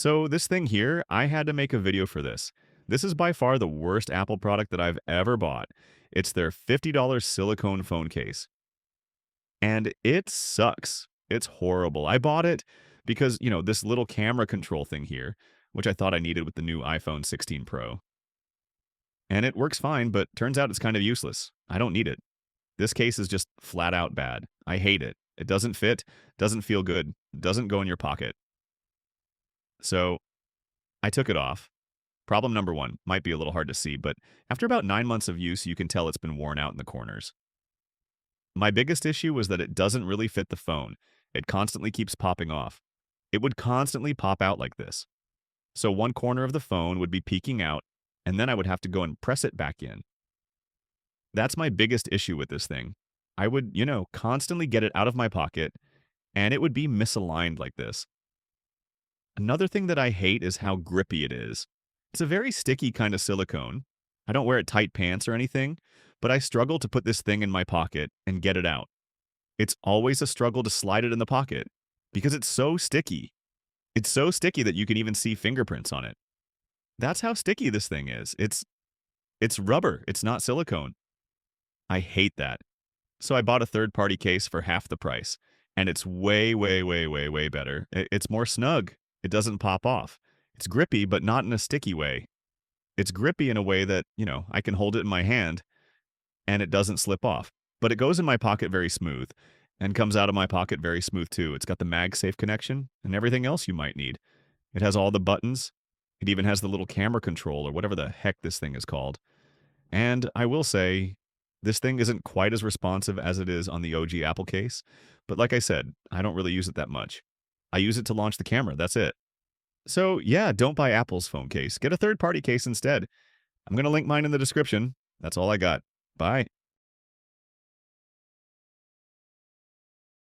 So this thing here, I had to make a video for this. This is by far the worst Apple product that I've ever bought. It's their $50 silicone phone case. And it sucks. It's horrible. I bought it because, this little camera control thing here, which I thought I needed with the new iPhone 16 Pro. And it works fine, but turns out it's kind of useless. I don't need it. This case is just flat out bad. I hate it. It doesn't fit, doesn't feel good, doesn't go in your pocket. So I took it off. Problem number one might be a little hard to see, but after about 9 months of use, you can tell it's been worn out in the corners. My biggest issue was that it doesn't really fit the phone. It constantly keeps popping off. It would constantly pop out like this. So one corner of the phone would be peeking out, and then I would have to go and press it back in. That's my biggest issue with this thing. I would, constantly get it out of my pocket, and it would be misaligned like this. Another thing that I hate is how grippy it is. It's a very sticky kind of silicone. I don't wear it tight pants or anything, but I struggle to put this thing in my pocket and get it out. It's always a struggle to slide it in the pocket because it's so sticky. It's so sticky that you can even see fingerprints on it. That's how sticky this thing is. It's rubber. It's not silicone. I hate that. So I bought a third-party case for half the price, and it's way, way, way, way, way better. It's more snug. It doesn't pop off. It's grippy, but not in a sticky way. It's grippy in a way that, I can hold it in my hand and it doesn't slip off. But it goes in my pocket very smooth and comes out of my pocket very smooth too. It's got the MagSafe connection and everything else you might need. It has all the buttons. It even has the little camera control or whatever the heck this thing is called. And I will say, this thing isn't quite as responsive as it is on the OG Apple case. But like I said, I don't really use it that much. I use it to launch the camera. That's it. So, yeah, don't buy Apple's phone case. Get a third-party case instead. I'm going to link mine in the description. That's all I got. Bye.